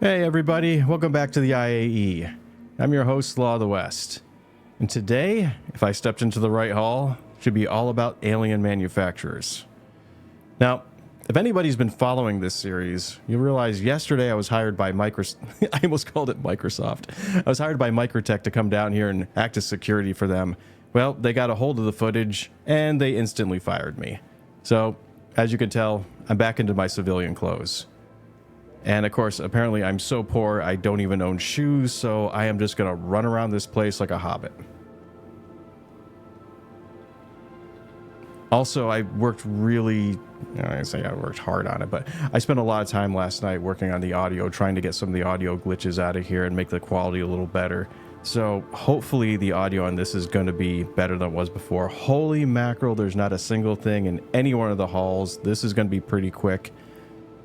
Hey everybody, welcome back to the IAE. I'm your host, Law of the West. And today, if I stepped into the right hall, it should be all about alien manufacturers. Now, if anybody's been following this series, you'll realize yesterday I was hired by Microsoft. I almost called it Microsoft. I was hired by Microtech to come down here and act as security for them. Well, they got a hold of the footage and they instantly fired me. So, as you can tell, I'm back into my civilian clothes. And of course, apparently I'm so poor I don't even own shoes, so I am just gonna run around this place like a hobbit. Also, I worked really, I say I worked hard on it, but I spent a lot of time last night working on the audio, trying to get some of the audio glitches out of here and make the quality a little better. So hopefully the audio on this is going to be better than it was before. Holy mackerel, there's not a single thing in any one of the halls. This is going to be pretty quick.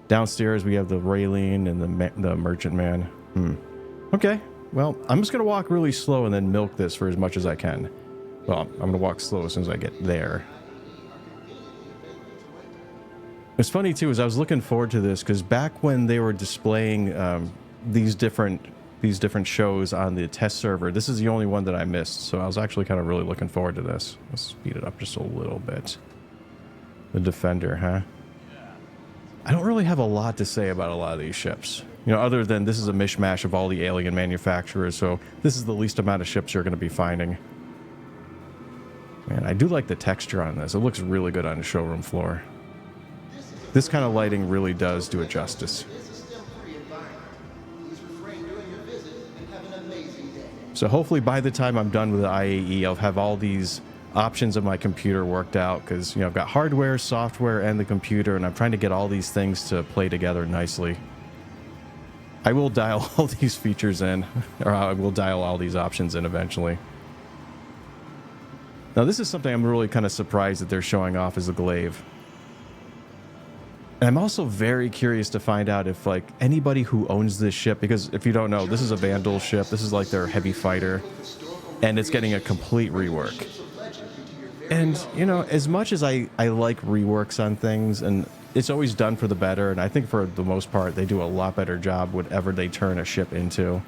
Downstairs we have the railing and the merchant man. Okay, well, I'm just going to walk really slow and then milk this for as much as I can. Well, I'm going to walk slow as soon as I get there. It's funny too, is I was looking forward to this because back when they were displaying these different shows on the test server, this is the only one that I missed. So I was actually kind of really looking forward to this. Let's speed it up just a little bit. The Defender, huh? I don't really have a lot to say about a lot of these ships. You know, other than this is a mishmash of all the alien manufacturers, so this is the least amount of ships you're going to be finding. Man, I do like the texture on this. It looks really good on the showroom floor. This kind of lighting really does do it justice. So hopefully by the time I'm done with the IAE, I'll have all these options of my computer worked out because, you know, I've got hardware, software, and the computer, and I'm trying to get all these things to play together nicely. I will dial all these features in, or I will dial all these options in eventually. Now, this is something I'm really kind of surprised that they're showing off as a glaive. And I'm also very curious to find out if, like, anybody who owns this ship, because if you don't know, this is a Vanduul ship. This is like their heavy fighter, and it's getting a complete rework. And, you know, as much as I like reworks on things, and it's always done for the better, and I think for the most part, they do a lot better job whatever they turn a ship into.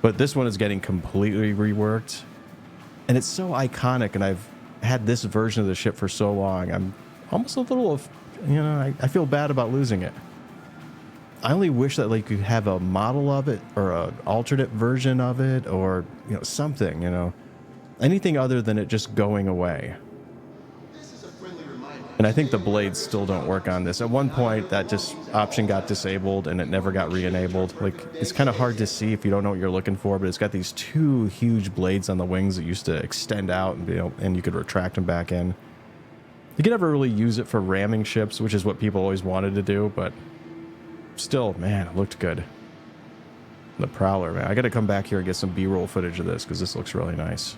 But this one is getting completely reworked, and it's so iconic, and I've had this version of the ship for so long, I'm almost a little, you know, I feel bad about losing it. I only wish that like you could have a model of it, or an alternate version of it, or, you know, something, you know. Anything other than it just going away. And I think the blades still don't work on this. At one point, that just option got disabled and it never got re-enabled. Like, it's kind of hard to see if you don't know what you're looking for, but it's got these two huge blades on the wings that used to extend out and, you know, and you could retract them back in. You could never really use it for ramming ships, which is what people always wanted to do, but still, man, it looked good. The Prowler, man. I got to come back here and get some B-roll footage of this because this looks really nice.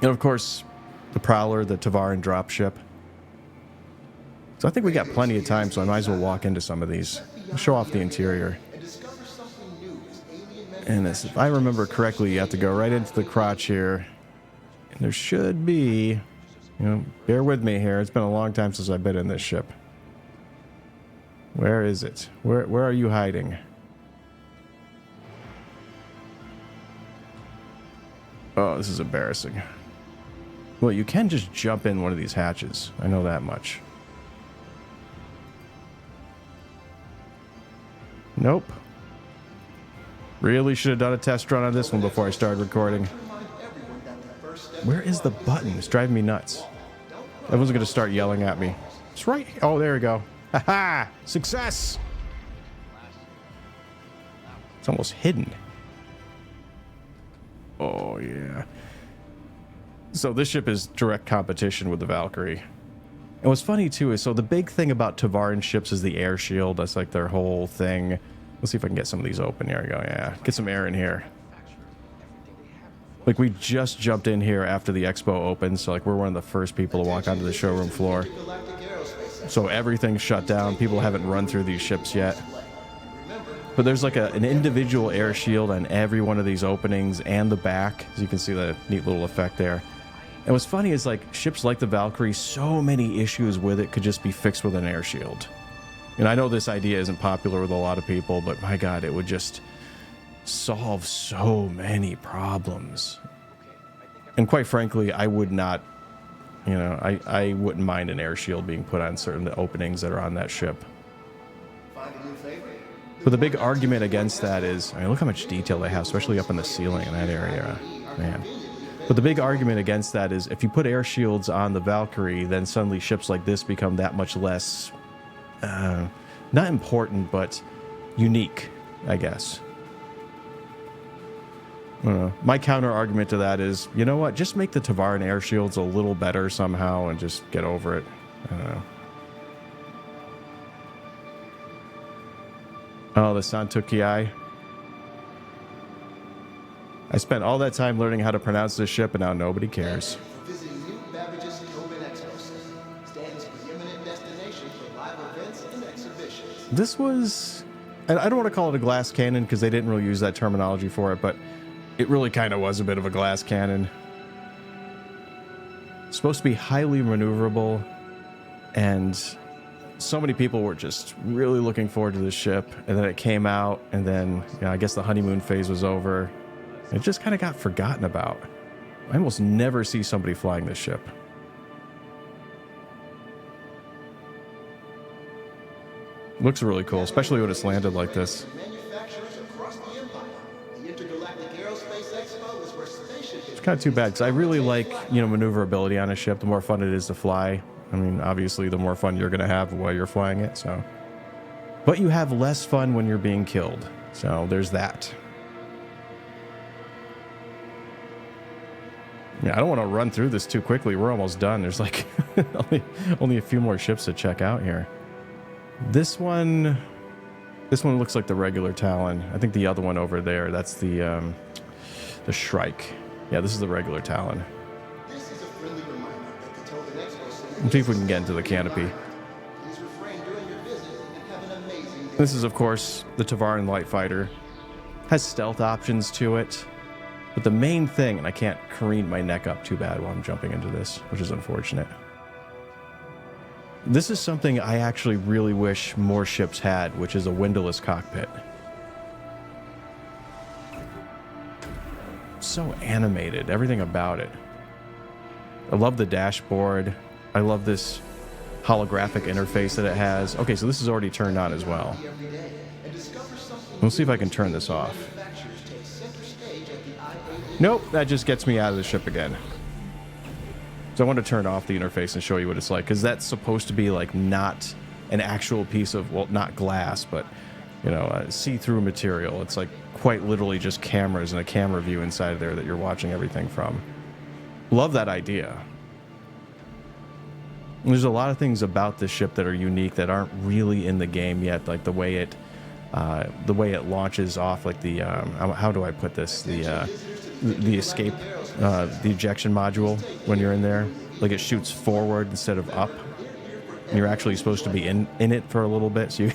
And of course, the Prowler, the Tavaran dropship. So I think we got plenty of time, so I might as well walk into some of these. I'll show off the interior. And this, if I remember correctly, you have to go right into the crotch here. And there should be, you know, bear with me here. It's been a long time since I've been in this ship. Where is it? Where are you hiding? Oh, this is embarrassing. Well, you can just jump in one of these hatches. I know that much. Nope. Really should have done a test run on this one before I started recording. Where is the button? It's driving me nuts. Everyone's going to start yelling at me. It's right. Oh, there we go. Haha! Success! It's almost hidden. Oh, yeah. So this ship is direct competition with the Valkyrie. And what's funny, too, is so the big thing about Tavaran ships is the air shield. That's like their whole thing. Let's see if I can get some of these open. Here we go. Yeah, get some air in here. Like, we just jumped in here after the expo opened, so like we're one of the first people to walk onto the showroom floor. So everything's shut down. People haven't run through these ships yet. But there's like an individual air shield on every one of these openings and the back. As you can see, the neat little effect there. And what's funny is, like, ships like the Valkyrie, so many issues with it could just be fixed with an air shield. And I know this idea isn't popular with a lot of people, but my God, it would just solve so many problems. And quite frankly, I would not, you know, I wouldn't mind an air shield being put on certain openings that are on that ship. But the big argument against that is, I mean, look how much detail they have, especially up in the ceiling in that area, man. But the big argument against that is if you put air shields on the Valkyrie, then suddenly ships like this become that much less, not important, but unique, I guess. I don't know. My counter argument to that is, you know what? Just make the Tavaran air shields a little better somehow and just get over it. I don't know. Oh, the santu-yai. I spent all that time learning how to pronounce this ship, and now nobody cares. This was... I don't want to call it a glass cannon because they didn't really use that terminology for it, but it really kind of was a bit of a glass cannon. It's supposed to be highly maneuverable, and so many people were just really looking forward to this ship, and then it came out, and then, you know, I guess the honeymoon phase was over. It just kind of got forgotten about. I almost never see somebody flying this ship. Looks really cool, especially when it's landed like this. It's kind of too bad, because I really like, you know, maneuverability on a ship. The more fun it is to fly. I mean, obviously, the more fun you're going to have while you're flying it, so. But you have less fun when you're being killed. So there's that. Yeah, I don't want to run through this too quickly. We're almost done. There's like only a few more ships to check out here. This one looks like the regular Talon. I think the other one over there, that's the Shrike. Yeah, this is the regular Talon. Let's see if we can get into the canopy. This is, of course, the Tavaran light fighter. Has stealth options to it. But the main thing, and I can't careen my neck up too bad while I'm jumping into this, which is unfortunate. This is something I actually really wish more ships had, which is a windowless cockpit. So animated, everything about it. I love the dashboard. I love this holographic interface that it has. Okay, so this is already turned on as well. We'll see if I can turn this off. Nope, that just gets me out of the ship again. So I want to turn off the interface and show you what it's like, because that's supposed to be like not an actual piece of, well, not glass, but, you know, see-through material. It's like quite literally just cameras and a camera view inside there that you're watching everything from. Love that idea. There's a lot of things about this ship that are unique that aren't really in the game yet, like the way it launches off, like the how do I put this, the escape, the ejection module when you're in there, like it shoots forward instead of up. And you're actually supposed to be in it for a little bit, so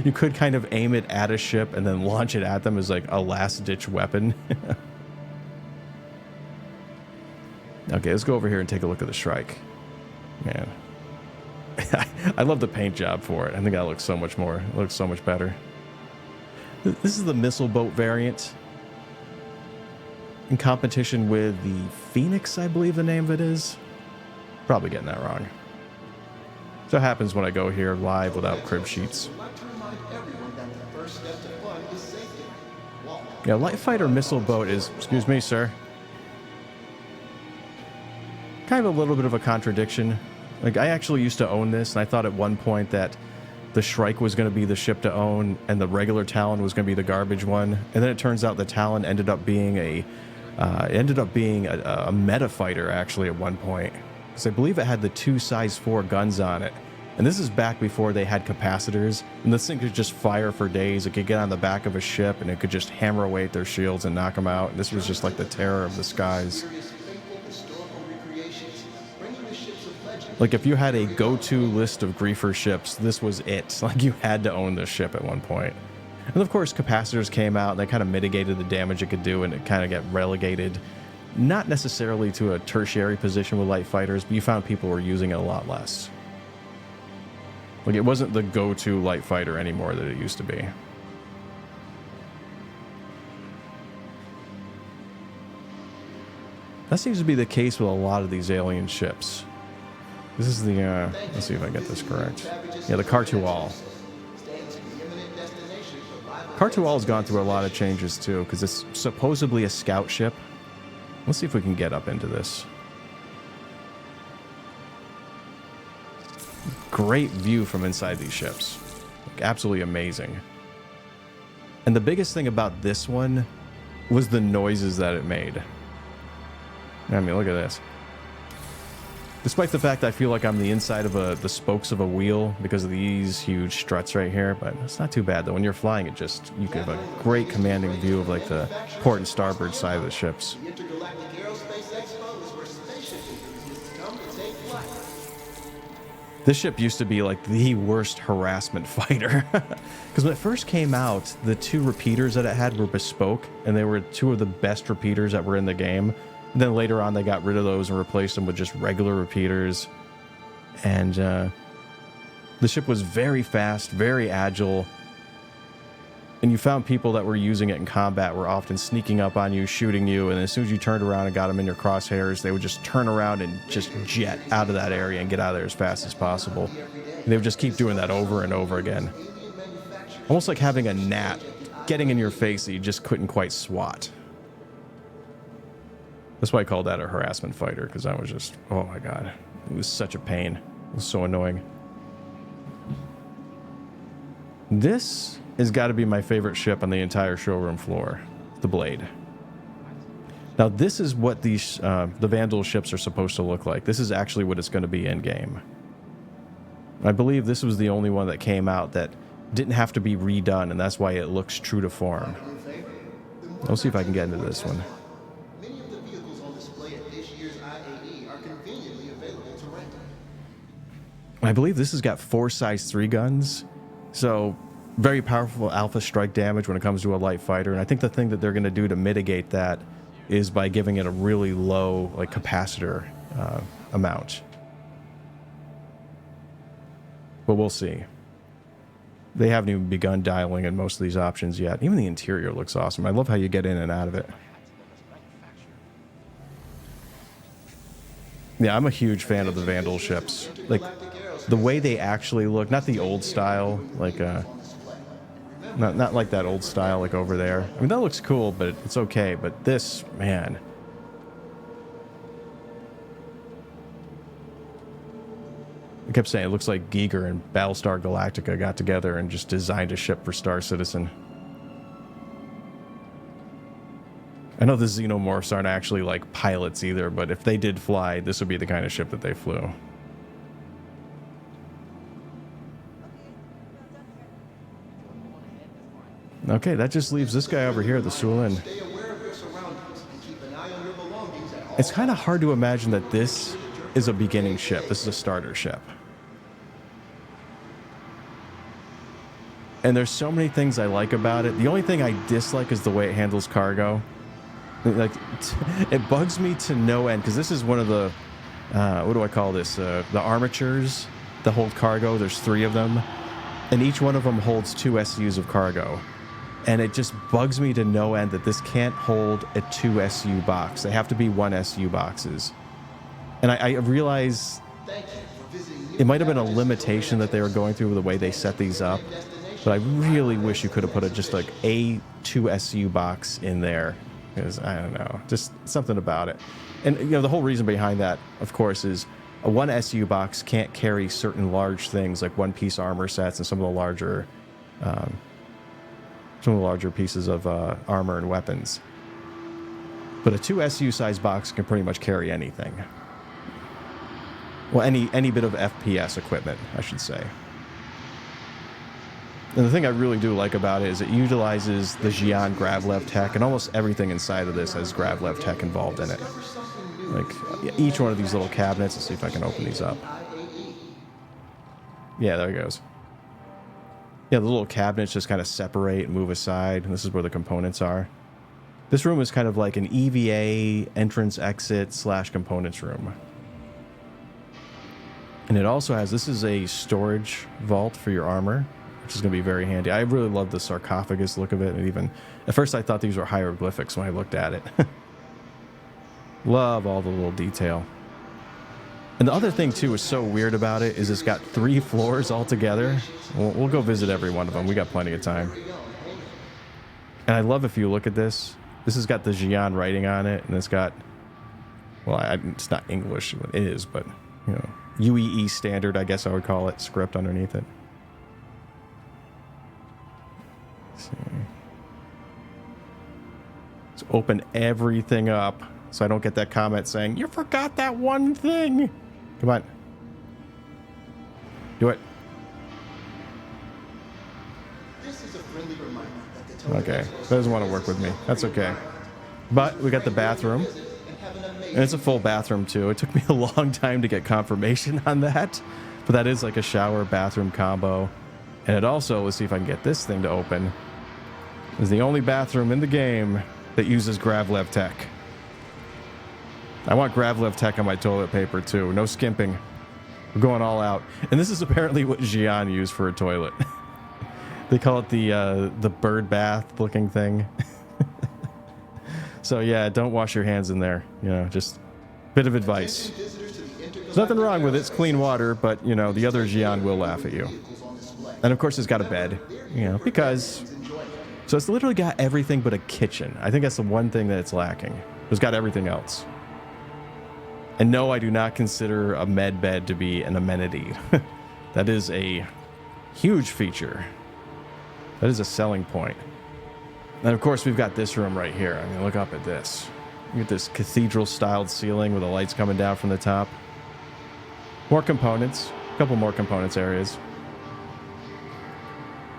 you could kind of aim it at a ship and then launch it at them as like a last ditch weapon. Okay, let's go over here and take a look at the Shrike. Man. I love the paint job for it. I think that looks so much more. It looks so much better. This is the missile boat variant. In competition with the Phoenix, I believe the name of it is. Probably getting that wrong. So it happens when I go here live without crib sheets. Yeah, light fighter missile boat is, excuse me, sir, kind of a little bit of a contradiction. Like, I actually used to own this, and I thought at one point that the Shrike was going to be the ship to own, and the regular Talon was going to be the garbage one. And then it turns out the Talon ended up being a meta fighter, actually, at one point. Because I believe it had the 2 size 4 guns on it. And this is back before they had capacitors. And this thing could just fire for days. It could get on the back of a ship, and it could just hammer away at their shields and knock them out. And this was just like the terror of the skies. Like, if you had a go-to list of griefer ships, this was it. Like, you had to own this ship at one point. And of course, capacitors came out, and they kind of mitigated the damage it could do, and it kind of got relegated, not necessarily to a tertiary position with light fighters, but you found people were using it a lot less. Like, it wasn't the go-to light fighter anymore that it used to be. That seems to be the case with a lot of these alien ships. This is the, let's see if I get this correct. Yeah, the Khartu-al. Khartu-al has gone through a lot of changes too, because it's supposedly a scout ship. Let's see if we can get up into this. Great view from inside these ships. Like, absolutely amazing. And the biggest thing about this one was the noises that it made. I mean, look at this. Despite the fact I feel like I'm the inside of the spokes of a wheel because of these huge struts right here, but it's not too bad though. When you're flying it, just you get a great commanding view of like the port and starboard side of the ships. This ship used to be like the worst harassment fighter because when it first came out, the 2 repeaters that it had were bespoke, and they were 2 of the best repeaters that were in the game. And then later on, they got rid of those and replaced them with just regular repeaters. And the ship was very fast, very agile. And you found people that were using it in combat were often sneaking up on you, shooting you. And as soon as you turned around and got them in your crosshairs, they would just turn around and just jet out of that area and get out of there as fast as possible. And they would just keep doing that over and over again. Almost like having a gnat getting in your face that you just couldn't quite swat. That's why I called that a harassment fighter, because I was just, oh my god, it was such a pain. It was so annoying. This has got to be my favorite ship on the entire showroom floor, the Blade. Now this is what these the Vanduul ships are supposed to look like. This is actually what it's going to be in game. I believe this was the only one that came out that didn't have to be redone, and that's why it looks true to form. Let's see if I can get into this one. I believe this has got 4 size 3 guns, so very powerful alpha strike damage when it comes to a light fighter. And I think the thing that they're going to do to mitigate that is by giving it a really low like capacitor amount. But we'll see. They haven't even begun dialing in most of these options yet. Even the interior looks awesome. I love how you get in and out of it. Yeah, I'm a huge fan of the Vanduul ships. Like, the way they actually look, not the old style, like, not like that old style, like over there. I mean, that looks cool, but it's okay. But this, man. I kept saying it looks like Giger and Battlestar Galactica got together and just designed a ship for Star Citizen. I know the xenomorphs aren't actually like pilots either, but if they did fly, this would be the kind of ship that they flew. Okay, that just leaves this guy over here, the Syulen. It's kind of hard to imagine that this is a beginning ship. This is a starter ship. And there's so many things I like about it. The only thing I dislike is the way it handles cargo. Like, it bugs me to no end, because this is one of the, what do I call this? The armatures that hold cargo. There's 3 of them. And each one of them holds 2 SUs of cargo. And it just bugs me to no end that this can't hold a 2 SU box. They have to be 1 SU boxes. And I realize it might have been a limitation that they were going through with the way they set these up. But I really wish you could have put just like a 2 SU box in there. Because, I don't know, just something about it. And, you know, the whole reason behind that, of course, is a 1 SU box can't carry certain large things like one-piece armor sets and some of the larger pieces of armor and weapons. But a 2 SU size box can pretty much carry anything. Well, any bit of FPS equipment, I should say. And the thing I really do like about it is it utilizes the Xi'an grav-lev tech, and almost everything inside of this has grav-lev tech involved in it. Like, each one of these little cabinets, let's see if I can open these up. Yeah, there it goes. Yeah, the little cabinets just kind of separate and move aside, and this is where the components are. This room is kind of like an EVA entrance exit / components room. And it also has, this is a storage vault for your armor, which is going to be very handy. I really love the sarcophagus look of it. And even, at first I thought these were hieroglyphics when I looked at it. Love all the little detail. And the other thing too is so weird about it is it's got 3 floors altogether. We'll go visit every one of them. We got plenty of time. And I love if you look at this. This has got the Xi'an writing on it, and it's got, well, it's not English. It is, but, you know, UEE standard, I guess I would call it, script underneath it. Let's see. Let's open everything up so I don't get that comment saying, you forgot that one thing. Come on. Do it. This is a friendly reminder that the Okay. Doesn't want to work with me. That's okay. But we got the bathroom. And it's a full bathroom too. It took me a long time to get confirmation on that. But that is like a shower bathroom combo. And it also, let's see if I can get this thing to open, is the only bathroom in the game that uses grav-lev tech. I want grav-lev tech on my toilet paper too. No skimping. We're going all out. And this is apparently what Xi'an use for a toilet. They call it the bird bath looking thing. So yeah, don't wash your hands in there. You know, just a bit of advice. There's nothing wrong with it. It's clean water, but you know, the other Xi'an will laugh at you. And of course it's got a bed, you know, because... So it's literally got everything but a kitchen. I think that's the one thing that it's lacking. It's got everything else. And no, I do not consider a med bed to be an amenity. That is a huge feature. That is a selling point. And of course, we've got this room right here. I mean, look up at this. You get this cathedral-styled ceiling with the lights coming down from the top. More components. A couple more components areas.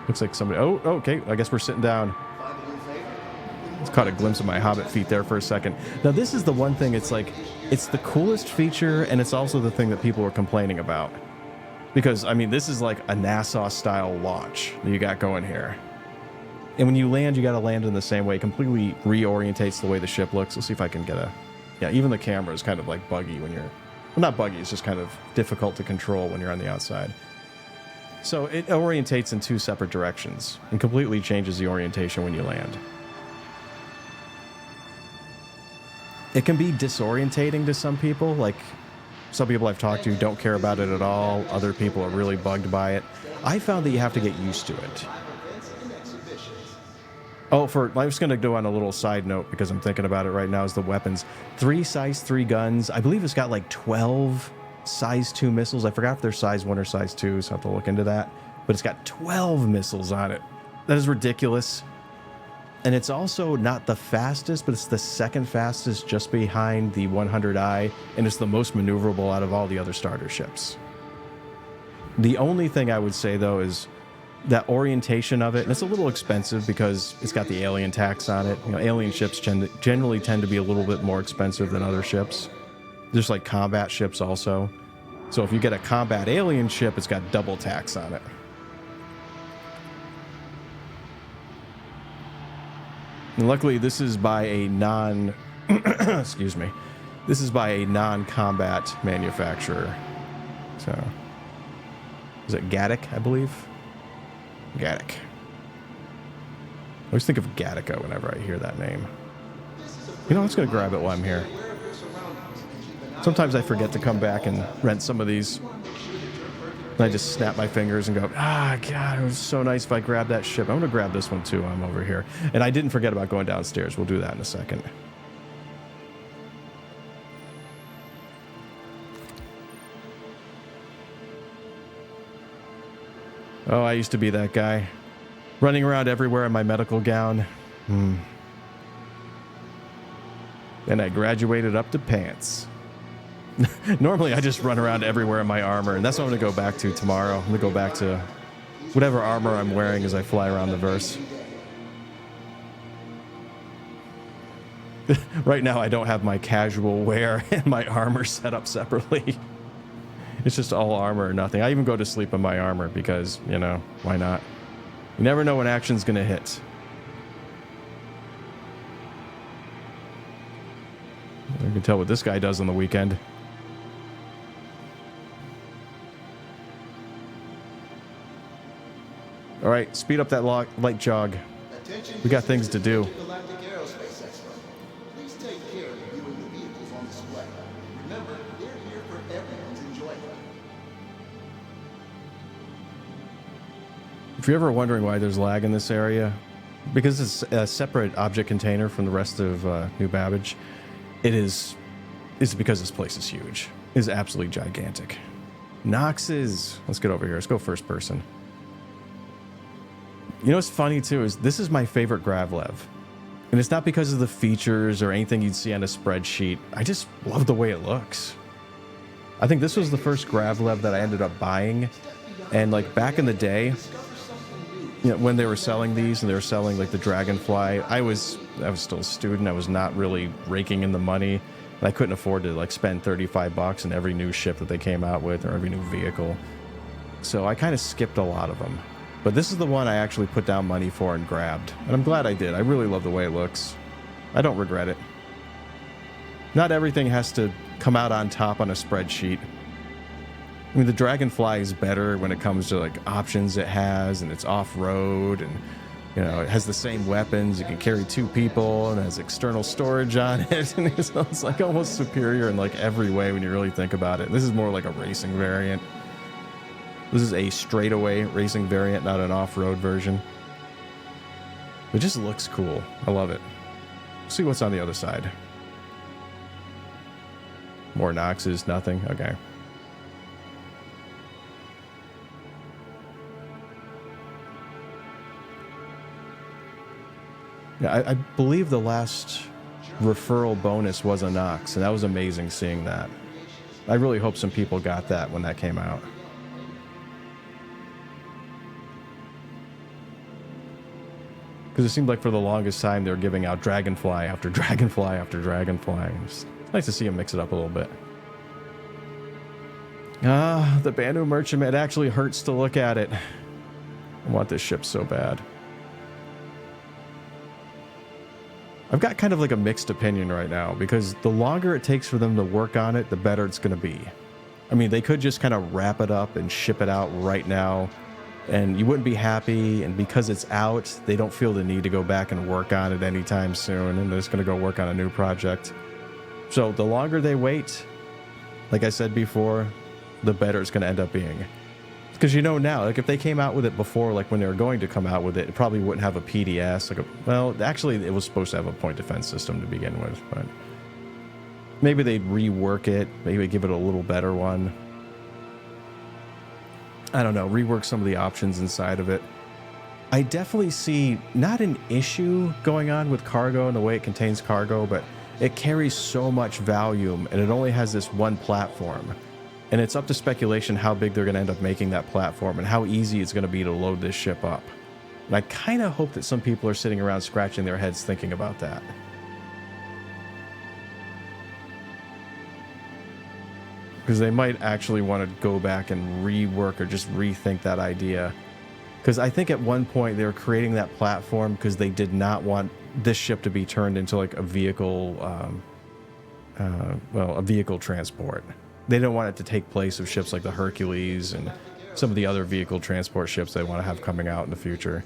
Looks like somebody... Oh, okay. I guess we're sitting down. Just caught a glimpse of my hobbit feet there for a second. Now, this is the one thing, it's like... It's the coolest feature, and it's also the thing that people are complaining about. Because, I mean, this is like a NASA-style launch that you got going here. And when you land, you got to land in the same way. It completely reorientates the way the ship looks. Let's see if I can get a... Yeah, even the camera is kind of like buggy when you're... Well, not buggy, it's just kind of difficult to control when you're on the outside. So it orientates in 2 separate directions and completely changes the orientation when you land. It can be disorientating to some people. Like, some people I've talked to don't care about it at all. Other people are really bugged by it. I found that you have to get used to it. Oh, I'm just going to go on a little side note because I'm thinking about it right now, is the weapons. 3 size 3 guns. I believe it's got like 12 size 2 missiles. I forgot if they're size 1 or size 2, so I have to look into that. But it's got 12 missiles on it. That is ridiculous. And it's also not the fastest, but it's the second fastest just behind the 100i, and it's the most maneuverable out of all the other starter ships. The only thing I would say, though, is that orientation of it, and it's a little expensive because it's got the alien tax on it. You know, alien ships generally tend to be a little bit more expensive than other ships. There's like combat ships also. So if you get a combat alien ship, it's got double tax on it. And luckily, this is by a excuse me. This is by a non-combat manufacturer. So, is it Gaddick, I believe? Gaddick. I always think of Gattaca whenever I hear that name. You know, I'm just going to grab it while I'm here. Sometimes I forget to come back and rent some of these. And I just snap my fingers and go, God, it was so nice if I grabbed that ship. I'm going to grab this one too. I'm over here. And I didn't forget about going downstairs. We'll do that in a second. Oh, I used to be that guy. Running around everywhere in my medical gown. Then I graduated up to pants. Normally, I just run around everywhere in my armor, and that's what I'm going to go back to tomorrow. I'm going to go back to whatever armor I'm wearing as I fly around the verse. Right now, I don't have my casual wear and my armor set up separately. It's just all armor or nothing. I even go to sleep in my armor because, you know, why not? You never know when action's going to hit. You can tell what this guy does on the weekend. All right, speed up that light jog. We got things to do. Galactic Aerospace Expo. Please take care of viewing the vehicles on display. Remember, they're here for everyone's enjoyment. If you're ever wondering why there's lag in this area, because it's a separate object container from the rest of New Babbage, it's because this place is huge. It is absolutely gigantic. Noxes. Let's get over here. Let's go first person. You know what's funny too is this is my favorite grav-lev. And it's not because of the features or anything you'd see on a spreadsheet. I just love the way it looks. I think this was the first grav-lev that I ended up buying. And like back in the day, you know, when they were selling these and they were selling like the Dragonfly, I was still a student. I was not really raking in the money. And I couldn't afford to like spend $35 in every new ship that they came out with or every new vehicle. So I kind of skipped a lot of them. But this is the one I actually put down money for and grabbed. And I'm glad I did. I really love the way it looks. I don't regret it. Not everything has to come out on top on a spreadsheet. I mean, the Dragonfly is better when it comes to like options it has, and it's off-road, and you know, it has the same weapons. You can carry 2 people, and it has external storage on it. And it's like almost superior in like every way when you really think about it. This is more like a racing variant. This is a straightaway racing variant, not an off-road version. It just looks cool. I love it. See what's on the other side. More Noxes, nothing. Okay. Yeah, I believe the last referral bonus was a Nox, and that was amazing seeing that. I really hope some people got that when that came out. Because it seemed like for the longest time they were giving out Dragonfly after Dragonfly after Dragonfly. It's nice to see them mix it up a little bit. Ah, the Vanduul merchantman. It actually hurts to look at it. I want this ship so bad. I've got kind of like a mixed opinion right now, because the longer it takes for them to work on it, the better it's going to be. I mean, they could just kind of wrap it up and ship it out right now, and you wouldn't be happy, and because it's out, they don't feel the need to go back and work on it anytime soon, and they're just going to go work on a new project. So the longer they wait, like I said before, the better it's going to end up being. Because you know now, like if they came out with it before, like when they were going to come out with it, it probably wouldn't have a PDS. Well, actually, it was supposed to have a point defense system to begin with, but maybe they'd rework it, maybe give it a little better one. I don't know, rework some of the options inside of it. I definitely see not an issue going on with cargo and the way it contains cargo, but it carries so much volume and it only has this one platform. And it's up to speculation how big they're going to end up making that platform and how easy it's going to be to load this ship up. And I kind of hope that some people are sitting around scratching their heads thinking about that. Because they might actually want to go back and rework or just rethink that idea. Because I think at one point they were creating that platform because they did not want this ship to be turned into like a vehicle, a vehicle transport. They don't want it to take place of ships like the Hercules and some of the other vehicle transport ships they want to have coming out in the future.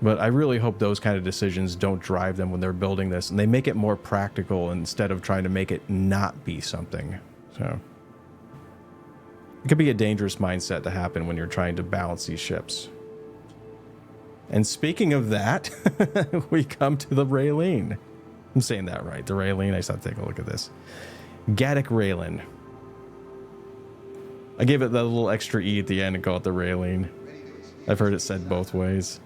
But I really hope those kind of decisions don't drive them when they're building this, and they make it more practical instead of trying to make it not be something. So it could be a dangerous mindset to happen when you're trying to balance these ships. And speaking of that, we come to the Raylene. I'm saying that right. The Raylene. I just have to take a look at this. Gaddick Raylene. I gave it that little extra E at the end and call it the Raylene. I've heard it said both ways.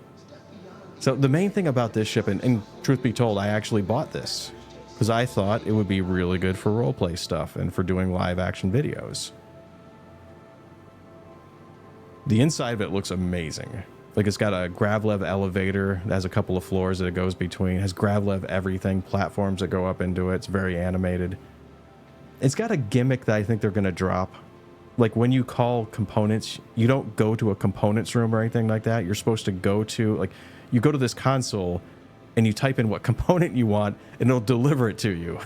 So the main thing about this ship, and truth be told, I actually bought this because I thought it would be really good for roleplay stuff and for doing live action videos. The inside of it looks amazing. Like it's got a grav-lev elevator that has a couple of floors that it goes between. It has grav-lev everything, platforms that go up into it. It's very animated. It's got a gimmick that I think they're going to drop. Like when you call components, you don't go to a components room or anything like that. You're supposed to go to, like, you go to this console and you type in what component you want and it'll deliver it to you.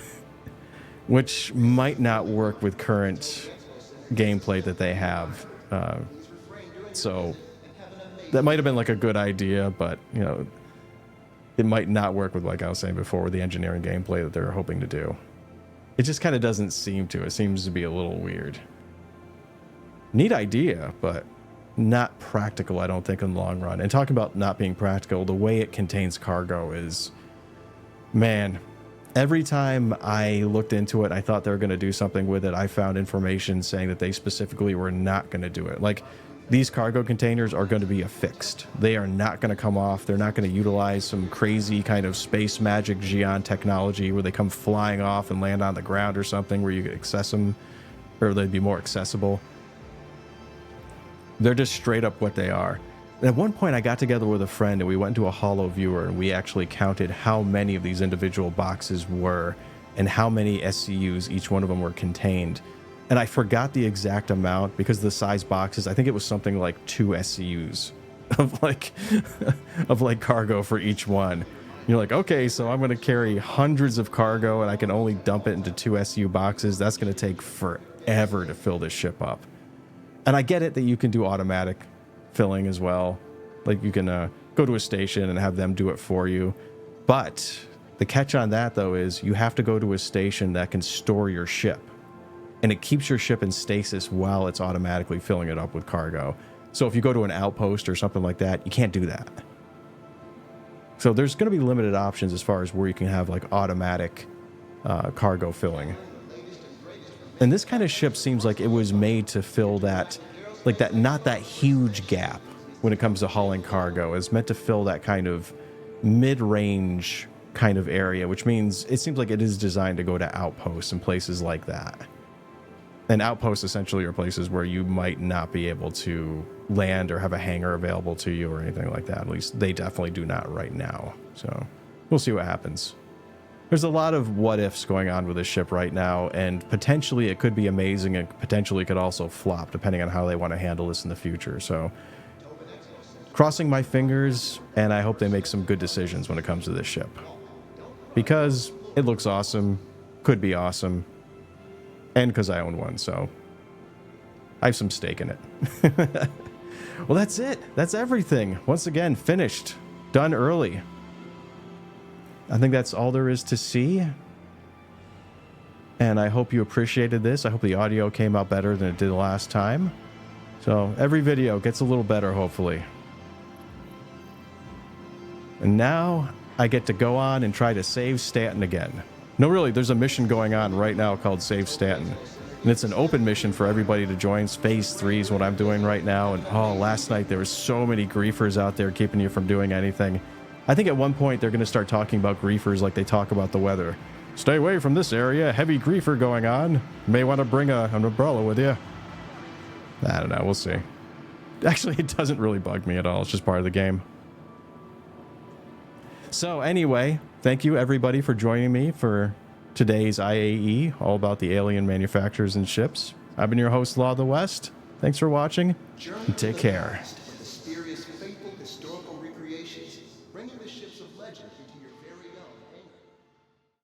Which might not work with current gameplay that they have. So that might have been like a good idea, but you know, it might not work with, like I was saying before, with the engineering gameplay that they're hoping to do. It just kind of doesn't seem to. It seems to be a little weird. Neat idea, but not practical, I don't think, in the long run. And talking about not being practical, the way it contains cargo is, man, every time I looked into it, I thought they were going to do something with it. I found information saying that they specifically were not going to do it. Like, these cargo containers are going to be affixed. They are not going to come off. They're not going to utilize some crazy kind of space magic Geon technology where they come flying off and land on the ground or something where you could access them, or they'd be more accessible. They're just straight up what they are. And at one point, I got together with a friend and we went into a holo viewer and we actually counted how many of these individual boxes were and how many SCUs each one of them were contained. And I forgot the exact amount because the size boxes, I think it was something like 2 SCUs of like cargo for each one. You're like, okay, so I'm going to carry hundreds of cargo and I can only dump it into 2 SCU boxes. That's going to take forever to fill this ship up. And I get it that you can do automatic filling as well. Like you can go to a station and have them do it for you. But the catch on that, though, is you have to go to a station that can store your ship. And it keeps your ship in stasis while it's automatically filling it up with cargo. So if you go to an outpost or something like that, you can't do that. So there's going to be limited options as far as where you can have like automatic cargo filling. And this kind of ship seems like it was made to fill that, like that, not that huge gap when it comes to hauling cargo. It's meant to fill that kind of mid-range kind of area, which means it seems like it is designed to go to outposts and places like that. And outposts essentially are places where you might not be able to land or have a hangar available to you or anything like that. At least they definitely do not right now. So we'll see what happens. There's a lot of what ifs going on with this ship right now, and potentially it could be amazing and potentially it could also flop depending on how they want to handle this in the future. So crossing my fingers, and I hope they make some good decisions when it comes to this ship. Because it looks awesome, could be awesome, and because I own one, so I have some stake in it. Well, that's it. That's everything. Once again, finished. Done early. I think that's all there is to see. And I hope you appreciated this. I hope the audio came out better than it did last time. So every video gets a little better, hopefully. And now I get to go on and try to save Stanton again. No, really, there's a mission going on right now called Save Stanton. And it's an open mission for everybody to join. Phase 3 is what I'm doing right now. And oh, last night there were so many griefers out there keeping you from doing anything. I think at one point they're going to start talking about griefers like they talk about the weather. Stay away from this area. Heavy griefer going on. You may want to bring an umbrella with you. I don't know. We'll see. Actually, it doesn't really bug me at all. It's just part of the game. So anyway, thank you everybody for joining me for today's IAE, all about the alien manufacturers and ships. I've been your host, Law of the West. Thanks for watching, and take care.